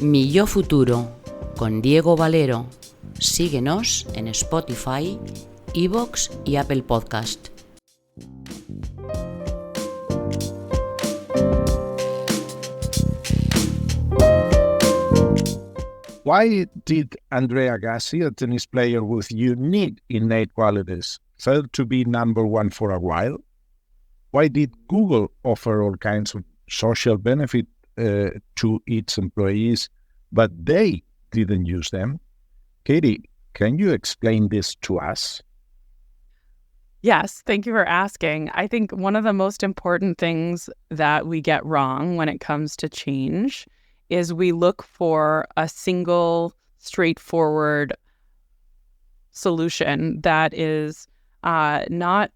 Mi Yo Futuro, con Diego Valero. Síguenos en Spotify, iVoox y Apple Podcast. Why did Andrea Agassi, a tennis player with unique innate qualities, fail to be number one for a while? Why did Google offer all kinds of social benefit to its employees, but they didn't use them? Katy, can you explain this to us? Yes, thank you for asking. I think one of the most important things that we get wrong when it comes to change is we look for a single, straightforward solution that is not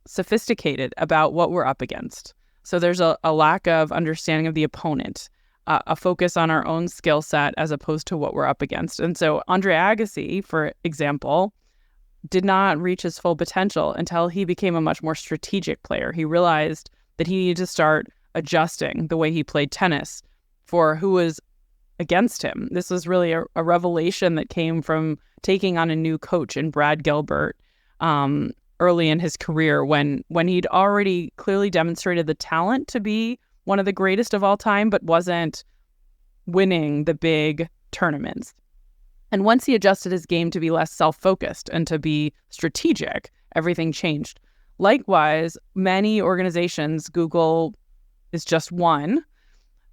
sophisticated about what we're up against. So there's a lack of understanding of the opponent, a focus on our own skill set as opposed to what we're up against. And so Andrea Agassi, for example, did not reach his full potential until he became a much more strategic player. He realized that he needed to start adjusting the way he played tennis for who was against him. This was really a revelation that came from taking on a new coach in Brad Gilbert early in his career when he'd already clearly demonstrated the talent to be one of the greatest of all time, but wasn't winning the big tournaments. And once he adjusted his game to be less self-focused and to be strategic, everything changed. Likewise, many organizations, Google is just one,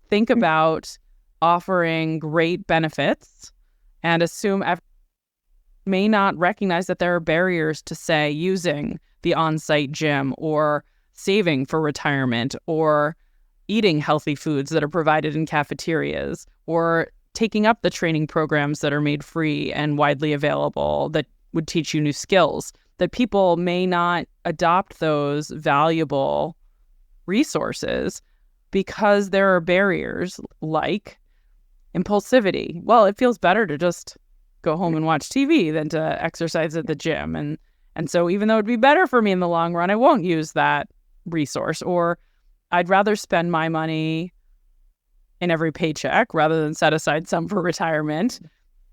think about offering great benefits and assume may not recognize that there are barriers to, say, using the on-site gym or saving for retirement or eating healthy foods that are provided in cafeterias or taking up the training programs that are made free and widely available that would teach you new skills, that people may not adopt those valuable resources because there are barriers like impulsivity. Well, it feels better to just go home and watch TV than to exercise at the gym. And so even though it'd be better for me in the long run, I won't use that resource. Or I'd rather spend my money in every paycheck rather than set aside some for retirement.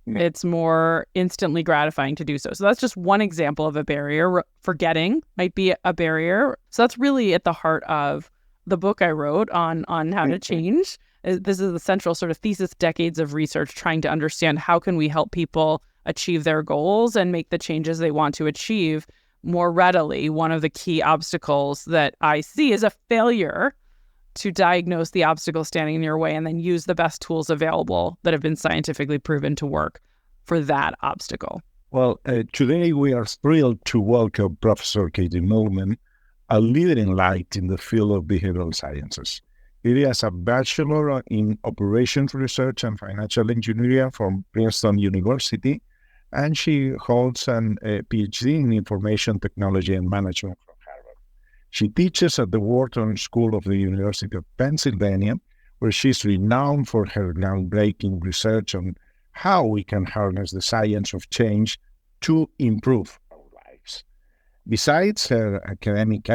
It's more instantly gratifying to do so. So that's just one example of a barrier. Forgetting might be a barrier. So that's really at the heart of the book I wrote on how to change. This is the central sort of thesis, decades of research trying to understand how can we help people achieve their goals and make the changes they want to achieve more readily. One of the key obstacles that I see is a failure to diagnose the obstacle standing in your way and then use the best tools available that have been scientifically proven to work for that obstacle. Well, today we are thrilled to welcome Professor Katy Milkman, a leading light in the field of behavioral sciences. Katy has a Bachelor in Operations Research and Financial Engineering from Princeton University, and she holds a PhD in Information Technology and Management from Harvard. She teaches at the Wharton School of the University of Pennsylvania, where she's renowned for her groundbreaking research on how we can harness the science of change to improve our lives. Besides her academic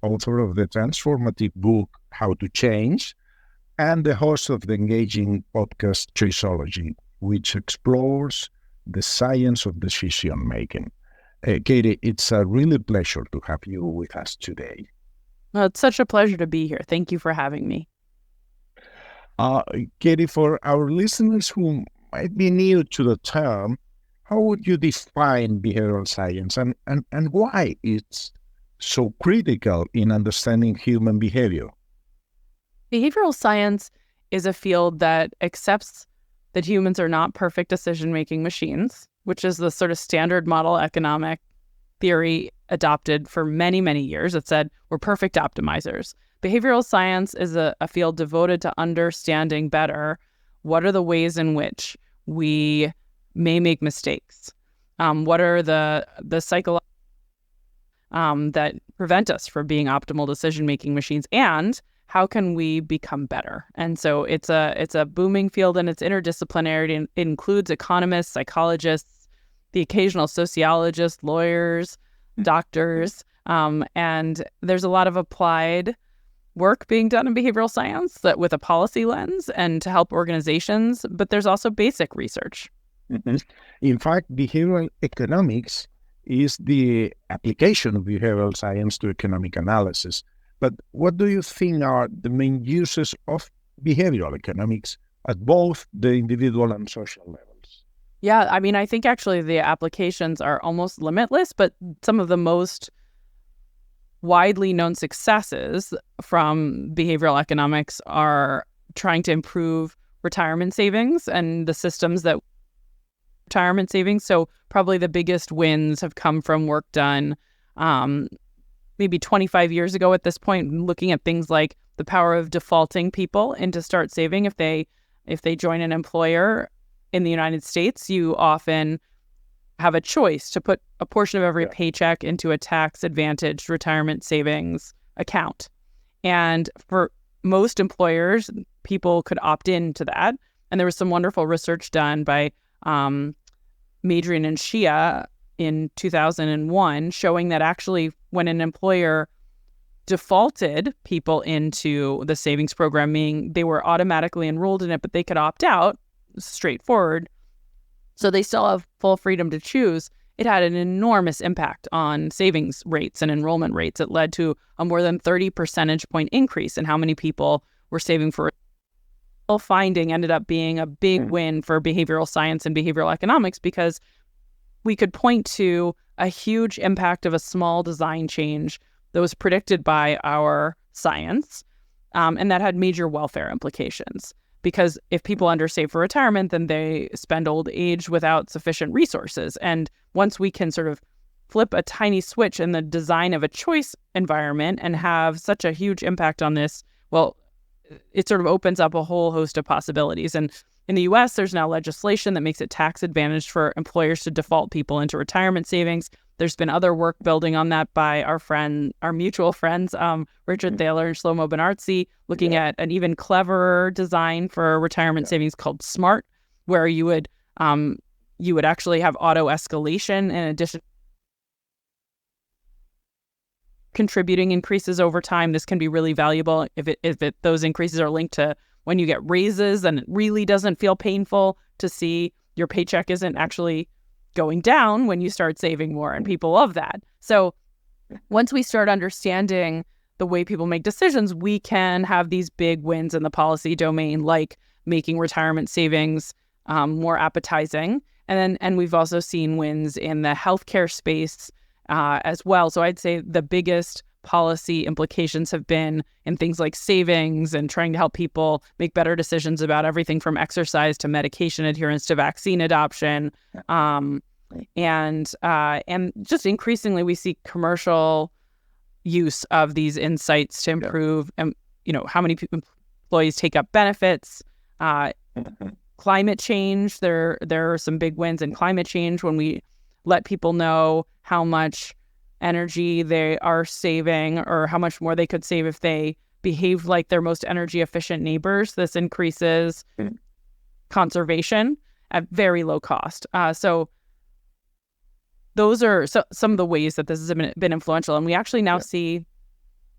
author of the transformative book, How to Change, and the host of the engaging podcast Choiceology, which explores the science of decision-making. Katy, it's a really pleasure to have you with us today. Well, it's such a pleasure to be here. Thank you for having me. Katy, for our listeners who might be new to the term, how would you define behavioral science and why it's so critical in understanding human behavior? Behavioral science is a field that accepts that humans are not perfect decision-making machines, which is the sort of standard model economic theory adopted for many, many years. It said we're perfect optimizers. Behavioral science is a field devoted to understanding better what are the ways in which we may make mistakes. What are the psychological that prevent us from being optimal decision-making machines, and how can we become better? And so it's a booming field, and it's interdisciplinary. And it includes economists, psychologists, the occasional sociologist, lawyers, doctors, and there's a lot of applied work being done in behavioral science that with a policy lens and to help organizations, but there's also basic research. Mhm. In fact, behavioral economics is the application of behavioral science to economic analysis. But what do you think are the main uses of behavioral economics at both the individual and social levels? Yeah, I mean, I think actually the applications are almost limitless, but some of the most widely known successes from behavioral economics are trying to improve retirement savings and the systems that retirement savings. So probably the biggest wins have come from work done maybe 25 years ago at this point, looking at things like the power of defaulting people into start saving. If they join an employer in the United States, you often have a choice to put a portion of every paycheck into a tax-advantaged retirement savings account. And for most employers, people could opt into that. And there was some wonderful research done by Madrian and Shia in 2001 showing that actually when an employer defaulted people into the savings program, meaning they were automatically enrolled in it, but they could opt out, straightforward, so they still have full freedom to choose, it had an enormous impact on savings rates and enrollment rates. It led to a more than 30 percentage point increase in how many people were saving for it. Finding ended up being a big win for behavioral science and behavioral economics because we could point to a huge impact of a small design change that was predicted by our science, and that had major welfare implications. Because if people undersave for retirement, then they spend old age without sufficient resources. And once we can sort of flip a tiny switch in the design of a choice environment and have such a huge impact on this, well, it sort of opens up a whole host of possibilities. And in the US, there's now legislation that makes it tax advantaged for employers to default people into retirement savings. There's been other work building on that by our mutual friends, Richard Thaler and Shlomo Benartzi, looking at an even cleverer design for retirement savings called SMART, where you would actually have auto escalation in addition contributing increases over time. This can be really valuable if those increases are linked to when you get raises, and it really doesn't feel painful to see your paycheck isn't actually going down when you start saving more, and people love that. So once we start understanding the way people make decisions, we can have these big wins in the policy domain, like making retirement savings more appetizing. And we've also seen wins in the healthcare space as well. So I'd say the biggest policy implications have been in things like savings and trying to help people make better decisions about everything from exercise to medication adherence to vaccine adoption. And just increasingly we see commercial use of these insights to improve, how many employees take up benefits, climate change. There are some big wins in climate change when we let people know how much energy they are saving or how much more they could save if they behave like their most energy efficient neighbors. This increases conservation at very low cost. So those are some of the ways that this has been influential. And we actually now see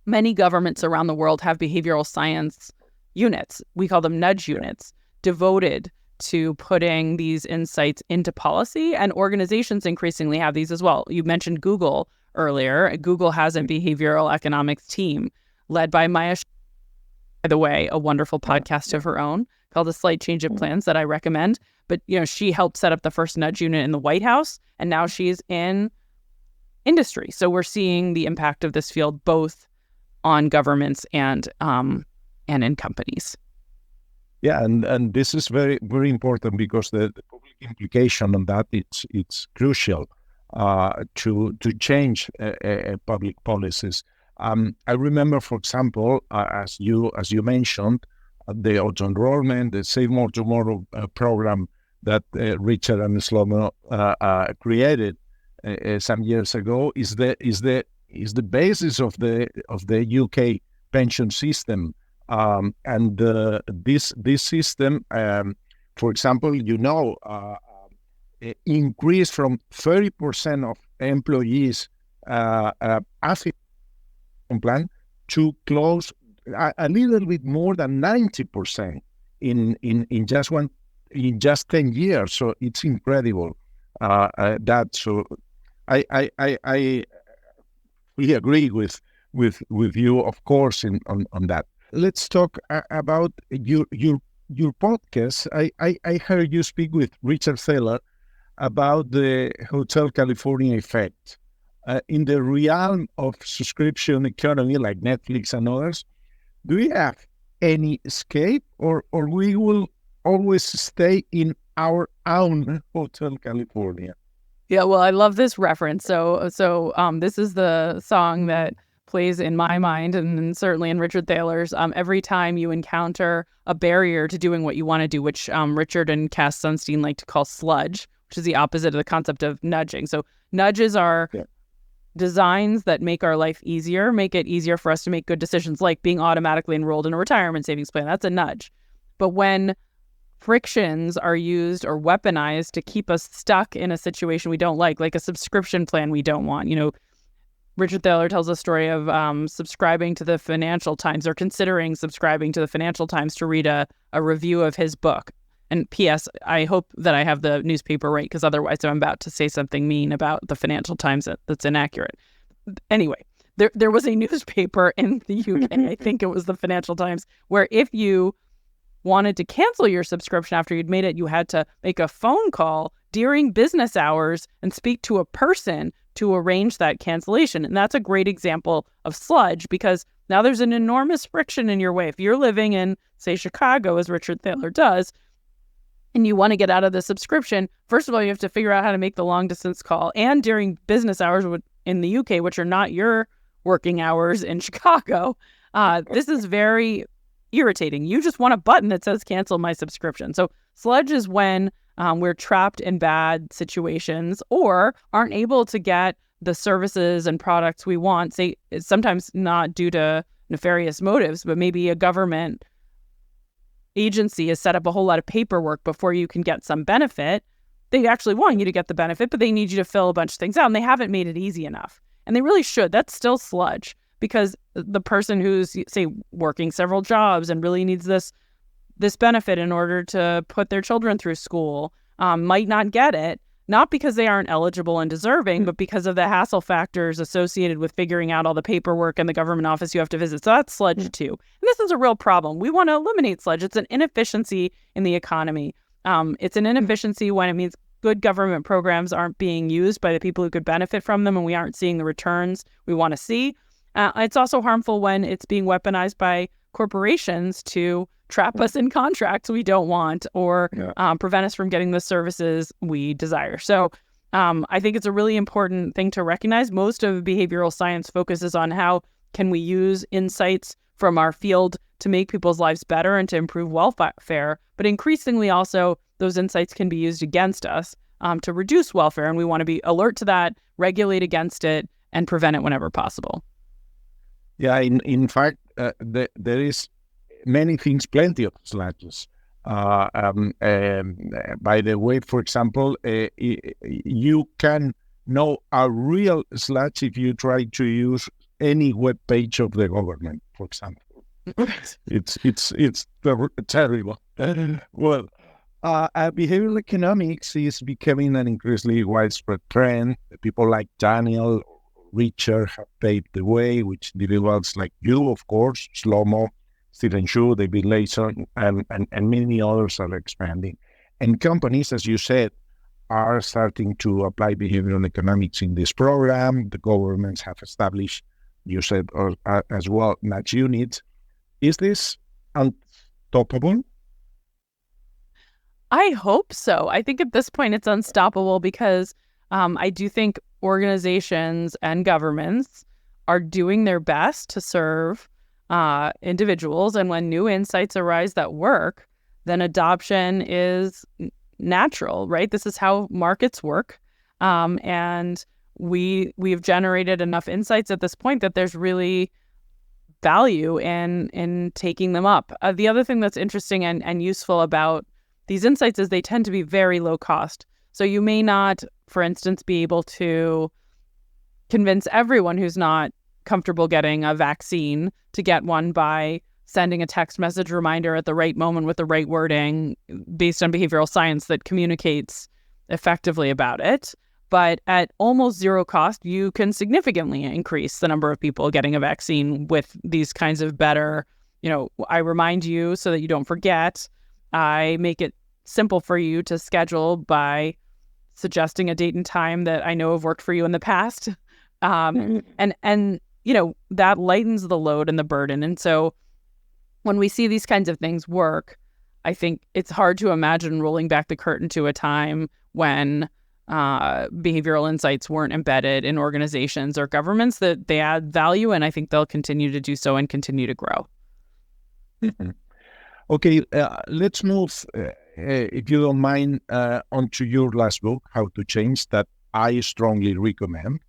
many governments around the world have behavioral science units. We call them nudge units, devoted to putting these insights into policy. And organizations increasingly have these as well. You mentioned Google earlier. Google has a behavioral economics team led by Maya, by the way, a wonderful podcast of her own called A Slight Change of Plans that I recommend. But, she helped set up the first nudge unit in the White House, and now she's in industry. So we're seeing the impact of this field both on governments and in companies. Yeah, and this is very, very important because the public implication on that it's crucial to change public policies. I remember, for example, as you mentioned, the auto enrollment, the Save More Tomorrow program that Richard and Shlomo created some years ago is the basis of the UK pension system. And this system, for example, increased from 30% of employees asset plan to close a little bit more than 90% in just 10 years. So it's incredible that. So I we agree with you, of course, on that. Let's talk about your podcast. I heard you speak with Richard Thaler about the Hotel California effect. In the realm of subscription economy like Netflix and others, do we have any escape, or we will always stay in our own Hotel California? Yeah, well, I love this reference. So this is the song that plays in my mind, and certainly in Richard Thaler's, every time you encounter a barrier to doing what you want to do, which Richard and Cass Sunstein like to call sludge, which is the opposite of the concept of nudging. So nudges are designs that make our life easier, make it easier for us to make good decisions, like being automatically enrolled in a retirement savings plan. That's a nudge. But when frictions are used or weaponized to keep us stuck in a situation we don't like a subscription plan we don't want. Richard Thaler tells a story of subscribing to the Financial Times, or considering subscribing to the Financial Times to read a review of his book. And P.S., I hope that I have the newspaper right, because otherwise I'm about to say something mean about the Financial Times that's inaccurate. Anyway, there was a newspaper in the UK, I think it was the Financial Times, where if you wanted to cancel your subscription after you'd made it, you had to make a phone call during business hours and speak to a person to arrange that cancellation. And that's a great example of sludge, because now there's an enormous friction in your way. If you're living in, say, Chicago, as Richard Thaler does, and you want to get out of the subscription, first of all, you have to figure out how to make the long distance call. And during business hours in the UK, which are not your working hours in Chicago, this is very irritating. You just want a button that says cancel my subscription. So sludge is when we're trapped in bad situations or aren't able to get the services and products we want, say, sometimes not due to nefarious motives, but maybe a government agency has set up a whole lot of paperwork before you can get some benefit. They actually want you to get the benefit, but they need you to fill a bunch of things out, and they haven't made it easy enough. And they really should. That's still sludge, because the person who's, say, working several jobs and really needs this benefit in order to put their children through school might not get it, not because they aren't eligible and deserving, but because of the hassle factors associated with figuring out all the paperwork and the government office you have to visit. So that's sludge too. And this is a real problem. We want to eliminate sludge. It's an inefficiency in the economy. It's an inefficiency when it means good government programs aren't being used by the people who could benefit from them, and we aren't seeing the returns we want to see. It's also harmful when it's being weaponized by corporations to trap us in contracts we don't want, or prevent us from getting the services we desire. So I think it's a really important thing to recognize. Most of behavioral science focuses on how can we use insights from our field to make people's lives better and to improve welfare. But increasingly also, those insights can be used against us to reduce welfare. And we want to be alert to that, regulate against it, and prevent it whenever possible. Yeah, in fact, there is many things, plenty of sludges. By the way, for example, you can know a real sludge if you try to use any web page of the government, for example. It's terrible. Well, behavioral economics is becoming an increasingly widespread trend. People like Daniel, Richard have paved the way, which individuals like you, of course, Shlomo, Stephen Shu, David Layson, and many others are expanding. And companies, as you said, are starting to apply behavioral economics in this program. The governments have established, you said as well, nudge units. Is this unstoppable? I hope so. I think at this point it's unstoppable, because I do think organizations and governments are doing their best to serve individuals. And when new insights arise that work, then adoption is natural, right? This is how markets work. And we've generated enough insights at this point that there's really value in taking them up. The other thing that's interesting and useful about these insights is they tend to be very low cost. So you may not, for instance, be able to convince everyone who's not comfortable getting a vaccine to get one by sending a text message reminder at the right moment with the right wording based on behavioral science that communicates effectively about it. But at almost zero cost, you can significantly increase the number of people getting a vaccine with these kinds of better, I remind you so that you don't forget. I make it simple for you to schedule by suggesting a date and time that I know have worked for you in the past. And that lightens the load and the burden. And so when we see these kinds of things work, I think it's hard to imagine rolling back the curtain to a time when behavioral insights weren't embedded in organizations or governments, that they add value, and I think they'll continue to do so and continue to grow. Okay, let's move, if you don't mind, onto your last book, How to Change, that I strongly recommend.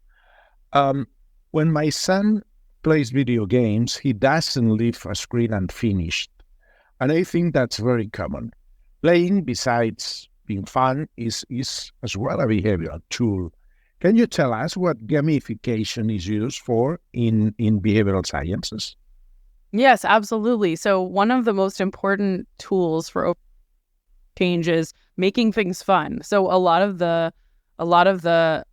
When my son plays video games, he doesn't leave a screen unfinished. And I think that's very common. Playing, besides being fun, is as well a behavioral tool. Can you tell us what gamification is used for in behavioral sciences? Yes, absolutely. So one of the most important tools for change is making things fun. So a lot of the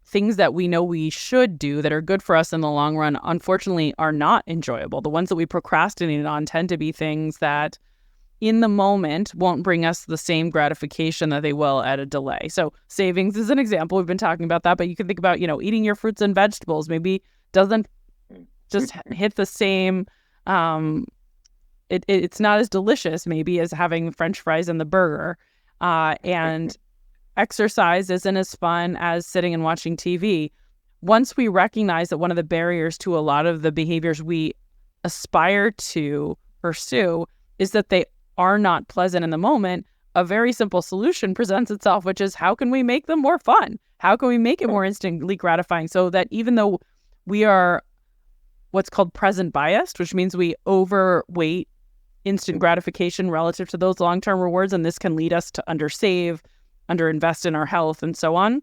things that we know we should do that are good for us in the long run, unfortunately, are not enjoyable. The ones that we procrastinate on tend to be things that in the moment won't bring us the same gratification that they will at a delay. So savings is an example. We've been talking about that, but you can think about, eating your fruits and vegetables maybe doesn't just hit the same. It's not as delicious maybe as having French fries and the burger. And exercise isn't as fun as sitting and watching TV. Once we recognize that one of the barriers to a lot of the behaviors we aspire to pursue is that they are not pleasant in the moment, a very simple solution presents itself, which is how can we make them more fun? How can we make it more instantly gratifying so that even though we are what's called present biased, which means we overweight instant gratification relative to those long-term rewards, and this can lead us to undersave, underinvest in our health, and so on.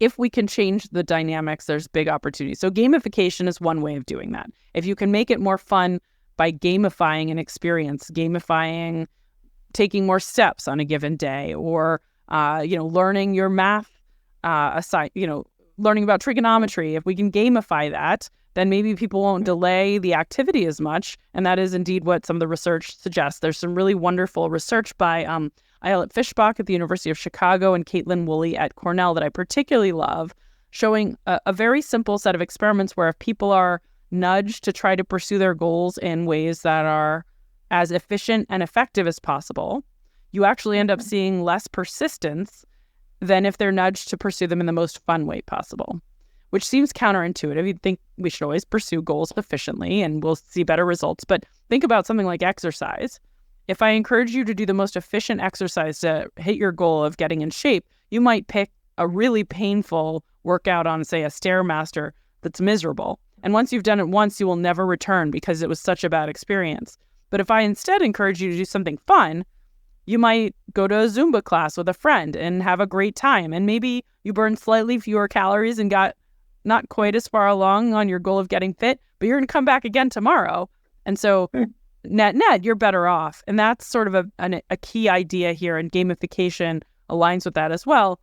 If we can change the dynamics, there's big opportunities. So gamification is one way of doing that. If you can make it more fun by gamifying an experience, gamifying taking more steps on a given day, or learning your math, learning about trigonometry. If we can gamify that, then maybe people won't delay the activity as much. And that is indeed what some of the research suggests. There's some really wonderful research by Ayelet Fishbach at the University of Chicago and Caitlin Woolley at Cornell that I particularly love, showing a very simple set of experiments where if people are nudged to try to pursue their goals in ways that are as efficient and effective as possible, you actually end up seeing less persistence than if they're nudged to pursue them in the most fun way possible, which seems counterintuitive. You'd think we should always pursue goals efficiently and we'll see better results. But think about something like exercise. If I encourage you to do the most efficient exercise to hit your goal of getting in shape, you might pick a really painful workout on, say, a Stairmaster that's miserable. And once you've done it once, you will never return because it was such a bad experience. But if I instead encourage you to do something fun, you might go to a Zumba class with a friend and have a great time. And maybe you burn slightly fewer calories and got not quite as far along on your goal of getting fit, but you're going to come back again tomorrow. And so net, you're better off. And that's sort of a key idea here, and gamification aligns with that as well.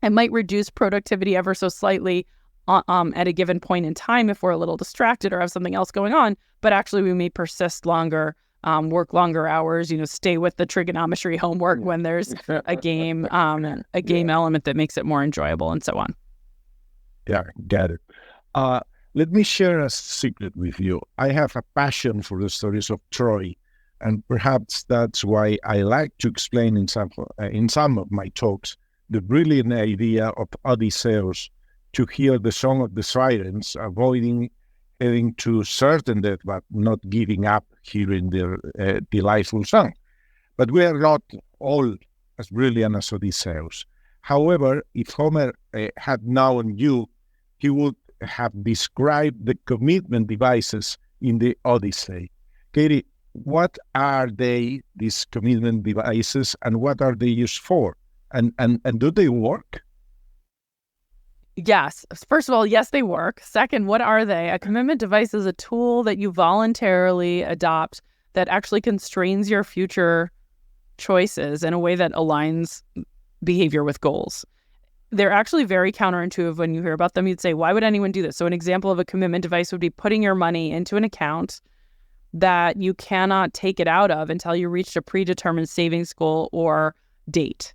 It might reduce productivity ever so slightly at a given point in time if we're a little distracted or have something else going on, but actually we may persist longer, work longer hours, stay with the trigonometry homework when there's a game element that makes it more enjoyable, and so on. Yeah, got it. Let me share a secret with you. I have a passion for the stories of Troy, and perhaps that's why I like to explain in some of my talks the brilliant idea of Odysseus to hear the song of the sirens, avoiding heading to certain death, but not giving up hearing their delightful song. But we are not all as brilliant as Odysseus. However, if Homer had known you, he would have described the commitment devices in the Odyssey. Katy, what are they, these commitment devices, and what are they used for? And do they work? Yes. First of all, yes, they work. Second, what are they? A commitment device is a tool that you voluntarily adopt that actually constrains your future choices in a way that aligns behavior with goals. They're actually very counterintuitive when you hear about them. You'd say, why would anyone do this? So an example of a commitment device would be putting your money into an account that you cannot take it out of until you reached a predetermined savings goal or date,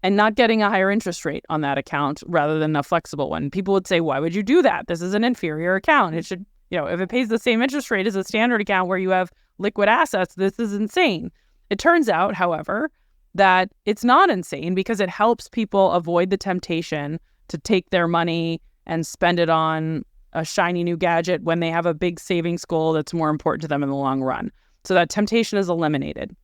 and not getting a higher interest rate on that account rather than a flexible one. People would say, why would you do that? This is an inferior account. It should, if it pays the same interest rate as a standard account where you have liquid assets, this is insane. It turns out, however, that it's not insane because it helps people avoid the temptation to take their money and spend it on a shiny new gadget when they have a big savings goal that's more important to them in the long run. So that temptation is eliminated.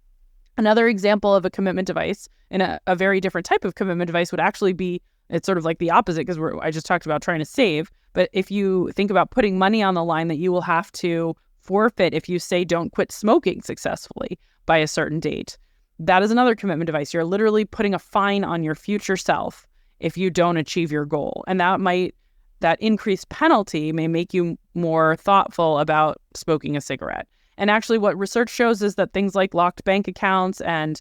Another example of a commitment device, and a very different type of commitment device, would actually be, it's sort of like the opposite because I just talked about trying to save. But if you think about putting money on the line that you will have to forfeit if you say don't quit smoking successfully by a certain date, that is another commitment device. You're literally putting a fine on your future self if you don't achieve your goal. And that increased penalty may make you more thoughtful about smoking a cigarette. And actually what research shows is that things like locked bank accounts and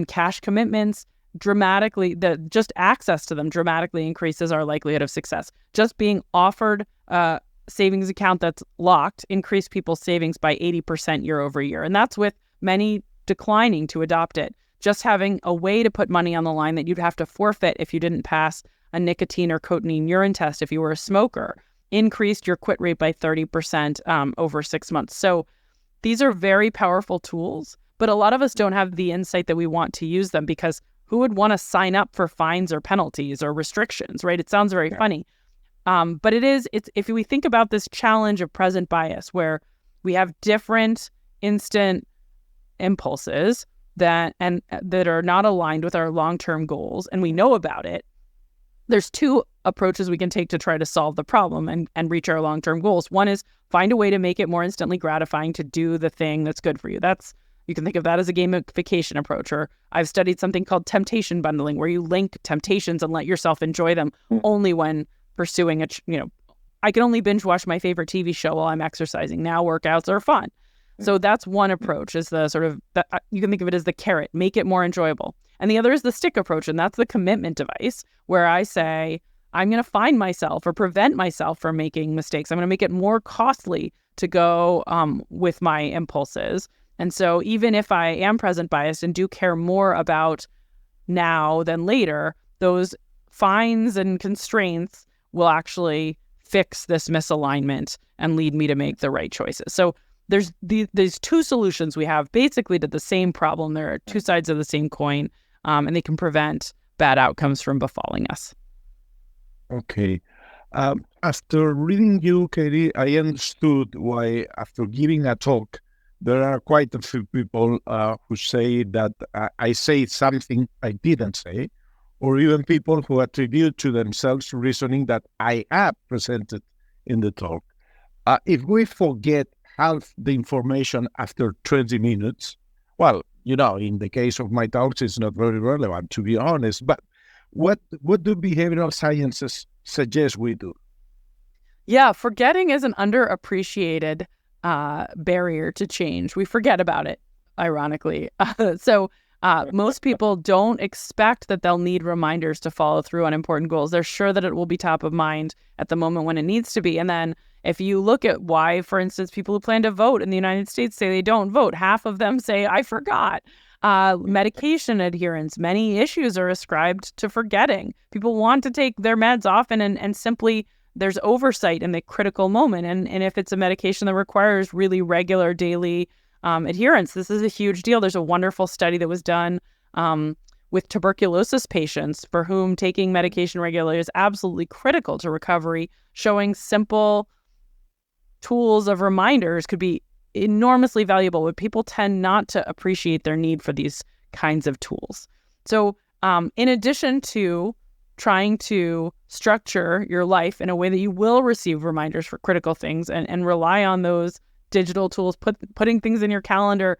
cash commitments just access to them dramatically increases our likelihood of success. Just being offered a savings account that's locked increased people's savings by 80% year over year. And that's with many declining to adopt it. Just having a way to put money on the line that you'd have to forfeit if you didn't pass a nicotine or cotinine urine test if you were a smoker increased your quit rate by 30% over 6 months. So these are very powerful tools, but a lot of us don't have the insight that we want to use them because who would want to sign up for fines or penalties or restrictions, right? It sounds very funny. But it's if we think about this challenge of present bias where we have different instant impulses that are not aligned with our long-term goals and we know about it, there's two approaches we can take to try to solve the problem and reach our long-term goals. One is find a way to make it more instantly gratifying to do the thing that's good for you. You can think of that as a gamification approach, or I've studied something called temptation bundling, where you link temptations and let yourself enjoy them only when pursuing I can only binge watch my favorite TV show while I'm exercising. Now workouts are fun. So that's one approach, is the sort of, you can think of it as the carrot, make it more enjoyable. And the other is the stick approach, and that's the commitment device, where I say, I'm going to find myself or prevent myself from making mistakes. I'm going to make it more costly to go with my impulses. And so even if I am present biased and do care more about now than later, those fines and constraints will actually fix this misalignment and lead me to make the right choices. So there's these two solutions we have basically to the same problem. There are two sides of the same coin, and they can prevent bad outcomes from befalling us. Okay. After reading you, Katy, I understood why, after giving a talk, there are quite a few people who say that I say something I didn't say, or even people who attribute to themselves reasoning that I have presented in the talk. If we forget half the information after 20 minutes, well, in the case of my talks, it's not very relevant, to be honest, but what do behavioral sciences suggest we do? Yeah, forgetting is an underappreciated barrier to change. We forget about it, ironically. So most people don't expect that they'll need reminders to follow through on important goals. They're sure that it will be top of mind at the moment when it needs to be. And then if you look at why, for instance, people who plan to vote in the United States say they don't vote, half of them say, I forgot. Medication adherence, many issues are ascribed to forgetting. People want to take their meds often and simply there's oversight in the critical moment. And if it's a medication that requires really regular daily adherence, this is a huge deal. There's a wonderful study that was done with tuberculosis patients for whom taking medication regularly is absolutely critical to recovery, showing simple tools of reminders could be enormously valuable, but people tend not to appreciate their need for these kinds of tools. So in addition to trying to structure your life in a way that you will receive reminders for critical things and rely on those digital tools, putting things in your calendar.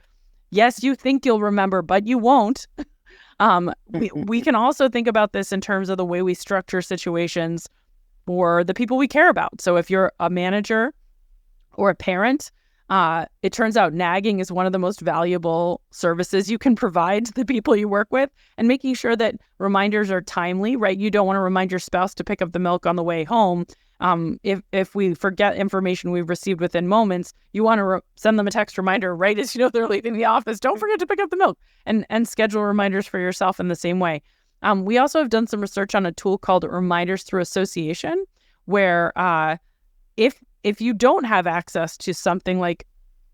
Yes, you think you'll remember, but you won't. We can also think about this in terms of the way we structure situations for the people we care about. So if you're a manager or a parent, it turns out nagging is one of the most valuable services you can provide to the people you work with, and making sure that reminders are timely, right? You don't want to remind your spouse to pick up the milk on the way home. If we forget information we've received within moments, you want to send them a text reminder right as you know they're leaving the office. Don't forget to pick up the milk, and schedule reminders for yourself in the same way. We also have done some research on a tool called Reminders Through Association, where if you don't have access to something like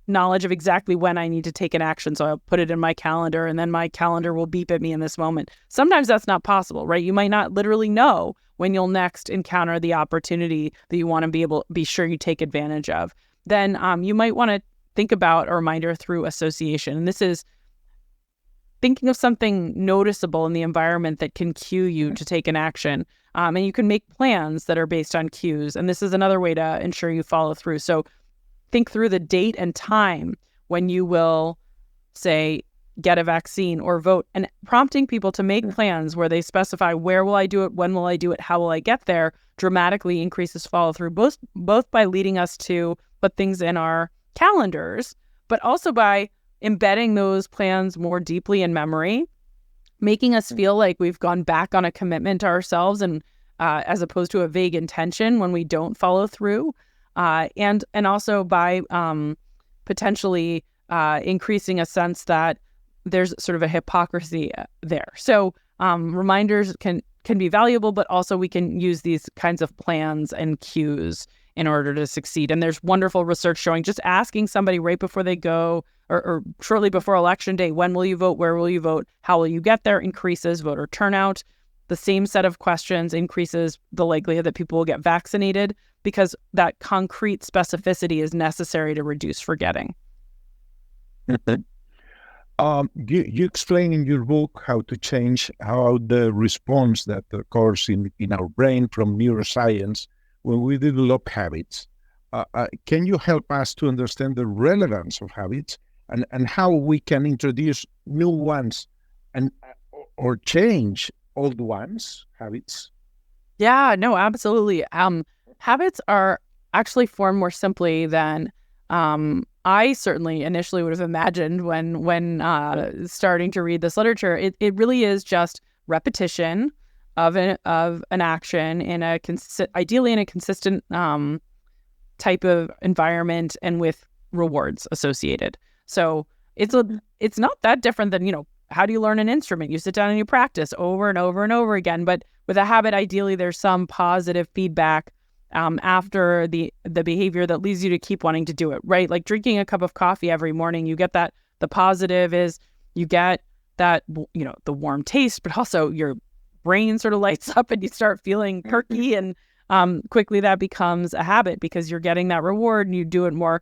knowledge of exactly when I need to take an action, so I'll put it in my calendar and then my calendar will beep at me in this moment. Sometimes that's not possible, right? You might not literally know when you'll next encounter the opportunity that you want to be sure you take advantage of. Then you might want to think about a reminder through association. And this is thinking of something noticeable in the environment that can cue you to take an action. And you can make plans that are based on cues. And this is another way to ensure you follow through. So think through the date and time when you will, say, get a vaccine or vote, and prompting people to make plans where they specify where will I do it, when will I do it, how will I get there, dramatically increases follow through, both by leading us to put things in our calendars, but also by embedding those plans more deeply in memory, making us feel like we've gone back on a commitment to ourselves, and as opposed to a vague intention when we don't follow through. And also by potentially increasing a sense that there's sort of a hypocrisy there. So reminders can be valuable, but also we can use these kinds of plans and cues in order to succeed. And there's wonderful research showing just asking somebody right before they go or shortly before election day, when will you vote, where will you vote, how will you get there, increases voter turnout. The same set of questions increases the likelihood that people will get vaccinated, because that concrete specificity is necessary to reduce forgetting. You explain in your book how to change how the response that occurs in our brain from neuroscience when we develop habits. Can you help us to understand the relevance of habits and how we can introduce new ones and or change old ones, habits? Yeah, no, absolutely. Habits are actually formed more simply than I certainly initially would have imagined when starting to read this literature. It really is just repetition of an action in ideally in a consistent type of environment and with rewards associated. So it's not that different than, how do you learn an instrument? You sit down and you practice over and over and over again. But with a habit, ideally, there's some positive feedback after the behavior that leads you to keep wanting to do it, right? Like drinking a cup of coffee every morning, you get that. The positive is you get that, the warm taste, but also your brain sort of lights up and you start feeling perky, and quickly that becomes a habit because you're getting that reward and you do it more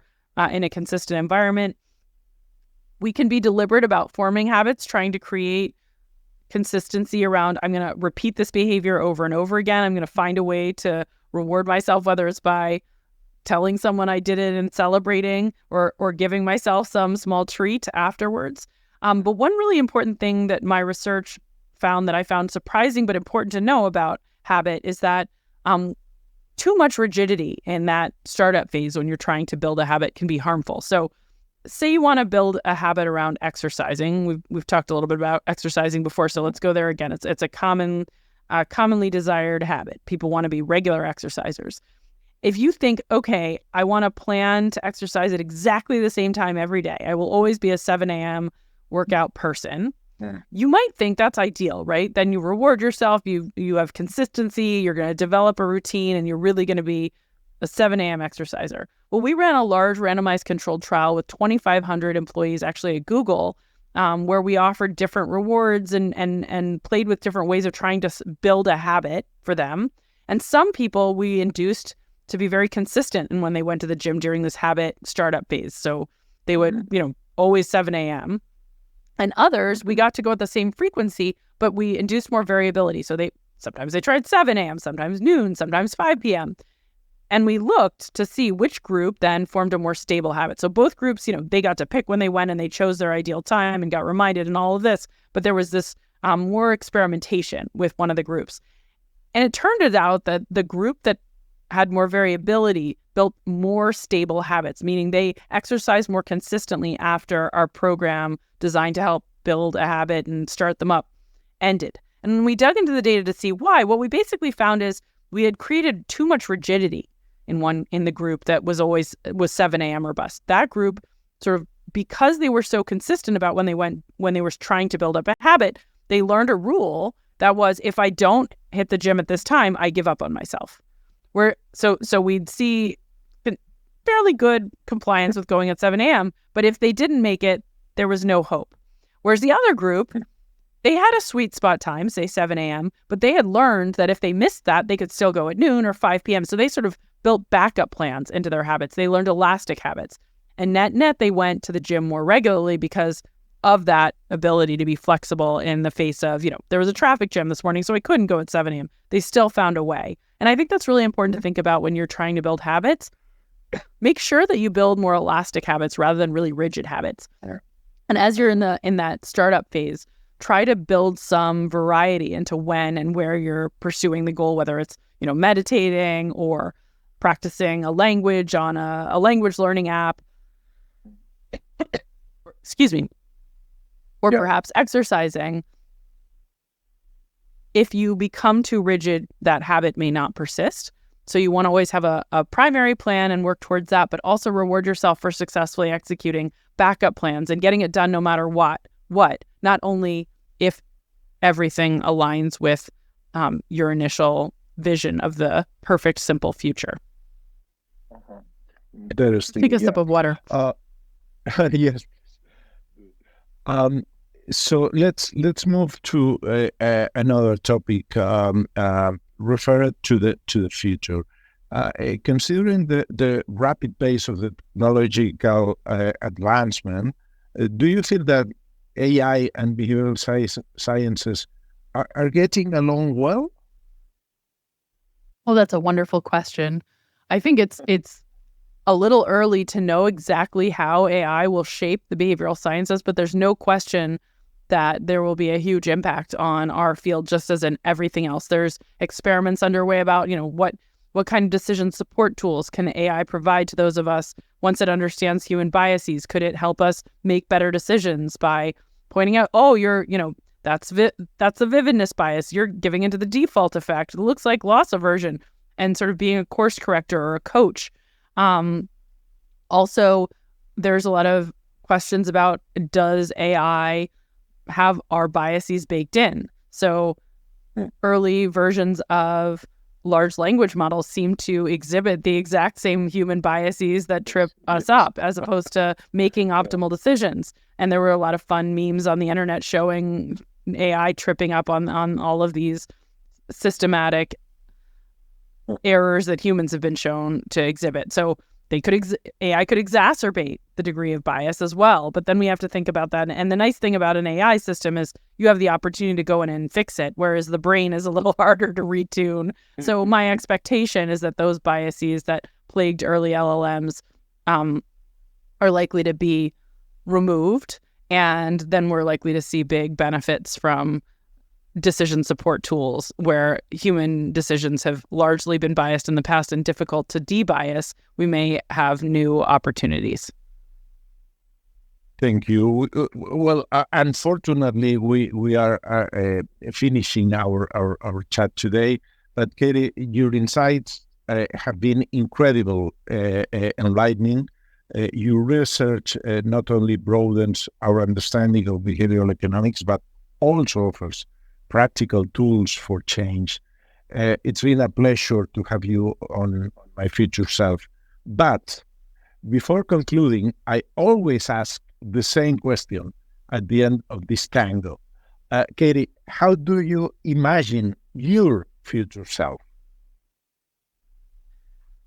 in a consistent environment. We can be deliberate about forming habits, trying to create consistency around, I'm going to repeat this behavior over and over again. I'm going to find a way to reward myself, whether it's by telling someone I did it and celebrating, or giving myself some small treat afterwards. But one really important thing that my research found that I found surprising but important to know about habit is that too much rigidity in that startup phase when you're trying to build a habit can be harmful. So say you want to build a habit around exercising. We've talked a little bit about exercising before, so let's go there again. It's a commonly desired habit. People want to be regular exercisers. If you think, okay, I want to plan to exercise at exactly the same time every day, I will always be a 7 a.m. workout person. Yeah. You might think that's ideal, right? Then you reward yourself. You have consistency. You're going to develop a routine, and you're really going to be a 7 a.m. exerciser. Well, we ran a large randomized controlled trial with 2,500 employees, actually at Google, where we offered different rewards and played with different ways of trying to build a habit for them. And some people we induced to be very consistent in when they went to the gym during this habit startup phase. So they would, always 7 a.m. And others, we got to go at the same frequency, but we induced more variability. So sometimes they tried 7 a.m., sometimes noon, sometimes 5 p.m. And we looked to see which group then formed a more stable habit. So both groups, they got to pick when they went and they chose their ideal time and got reminded and all of this. But there was this more experimentation with one of the groups. And it turned out that the group that had more variability built more stable habits, meaning they exercised more consistently after our program designed to help build a habit and start them up ended. And when we dug into the data to see why, what we basically found is we had created too much rigidity in the group that was 7 a.m. or bust. That group, sort of because they were so consistent about when they were trying to build up a habit, they learned a rule that was, if I don't hit the gym at this time, I give up on myself. So we'd see fairly good compliance with going at 7 a.m., but if they didn't make it, there was no hope. Whereas the other group, they had a sweet spot time, say 7 a.m., but they had learned that if they missed that, they could still go at noon or 5 p.m. So they sort of built backup plans into their habits. They learned elastic habits. And net, they went to the gym more regularly because of that ability to be flexible in the face of, there was a traffic jam this morning, so I couldn't go at 7 a.m. They still found a way. And I think that's really important to think about when you're trying to build habits. Make sure that you build more elastic habits rather than really rigid habits. And as you're in that startup phase, try to build some variety into when and where you're pursuing the goal, whether it's, meditating or practicing a language on a language learning app. Excuse me. Or perhaps exercising. If you become too rigid, that habit may not persist. So you want to always have a primary plan and work towards that, but also reward yourself for successfully executing backup plans and getting it done no matter what, not only if everything aligns with your initial vision of the perfect, simple future. Interesting. Take a sip of water. Yes. So let's move to another topic referred to the future. Considering the rapid pace of the technological advancement, do you feel that AI and behavioral sciences are getting along well? Well, that's a wonderful question. I think it's a little early to know exactly how AI will shape the behavioral sciences, but there's no question that there will be a huge impact on our field, just as in everything else. There's experiments underway about, what kind of decision support tools can AI provide to those of us once it understands human biases? Could it help us make better decisions by pointing out, that's a vividness bias. You're giving into the default effect. It looks like loss aversion, and sort of being a course corrector or a coach. Also, there's a lot of questions about, does AI have our biases baked in? So early versions of large language models seem to exhibit the exact same human biases that trip us up, as opposed to making optimal decisions. And there were a lot of fun memes on the internet showing AI tripping up on all of these systematic errors that humans have been shown to exhibit. So AI could exacerbate the degree of bias as well. But then we have to think about that. And the nice thing about an AI system is you have the opportunity to go in and fix it, whereas the brain is a little harder to retune. So my expectation is that those biases that plagued early LLMs are likely to be removed. And then we're likely to see big benefits from decision support tools where human decisions have largely been biased in the past and difficult to debias. We may have new opportunities. Thank you. Well, unfortunately, we are finishing our chat today. But Katy, your insights have been incredible, enlightening. Your research not only broadens our understanding of behavioral economics, but also offers practical tools for change. It's been a pleasure to have you on My Future Self. But before concluding, I always ask the same question at the end of this tango. Katy, how do you imagine your future self?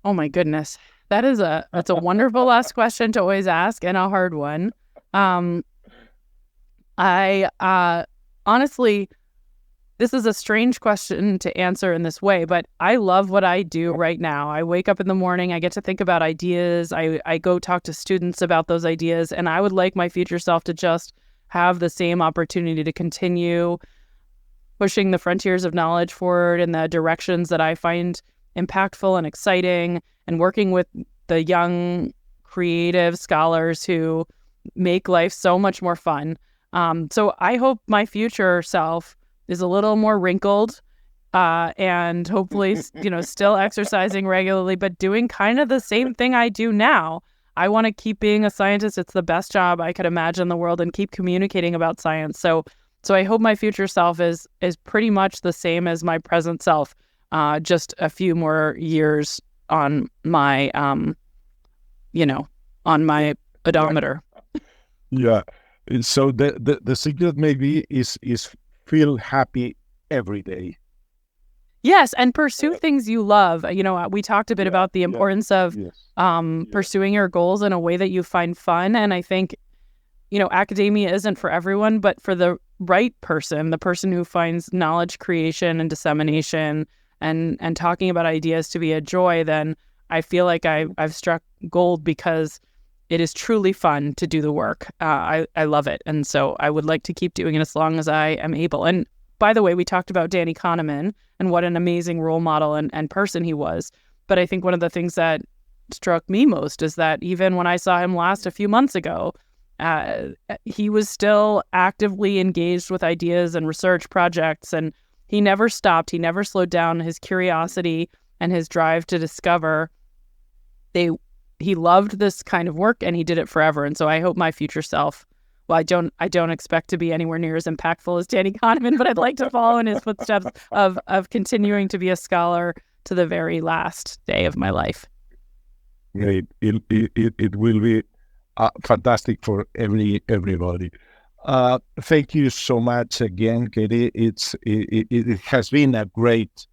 Oh my goodness. That's a wonderful last question to always ask, and a hard one. I honestly, this is a strange question to answer in this way, but I love what I do right now. I wake up in the morning, I get to think about ideas, I go talk to students about those ideas, and I would like my future self to just have the same opportunity to continue pushing the frontiers of knowledge forward in the directions that I find impactful and exciting, and working with the young, creative scholars who make life so much more fun. So I hope my future self is a little more wrinkled, and hopefully, still exercising regularly, but doing kind of the same thing I do now. I want to keep being a scientist. It's the best job I could imagine in the world, and keep communicating about science. So I hope my future self is pretty much the same as my present self, just a few more years on my, on my odometer. Yeah. So the secret maybe is feel happy every day. Yes, and pursue things you love. We talked a bit about the importance of pursuing your goals in a way that you find fun. And I think, academia isn't for everyone, but for the right person, the person who finds knowledge creation and dissemination and talking about ideas to be a joy, then I feel like I've struck gold, because it is truly fun to do the work. I love it. And so I would like to keep doing it as long as I am able. And by the way, we talked about Danny Kahneman and what an amazing role model and person he was. But I think one of the things that struck me most is that even when I saw him last a few months ago, he was still actively engaged with ideas and research projects, and he never stopped. He never slowed down. His curiosity and his drive to discover, he loved this kind of work, and he did it forever. And so I hope my future self, well, I don't expect to be anywhere near as impactful as Danny Kahneman, but I'd like to follow in his footsteps of continuing to be a scholar to the very last day of my life. Great. It will be fantastic for everybody. Thank you so much again, Katy. It has been a great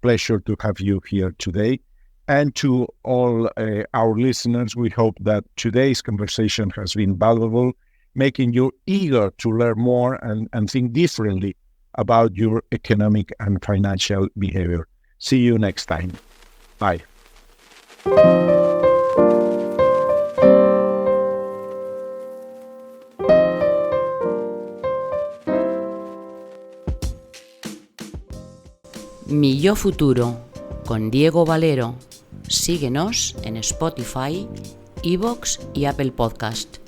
pleasure to have you here today. And to all our listeners, we hope that today's conversation has been valuable, making you eager to learn more and think differently about your economic and financial behavior. See you next time. Bye. Mi Yo Futuro, con Diego Valero. Síguenos en Spotify, iVoox y Apple Podcast.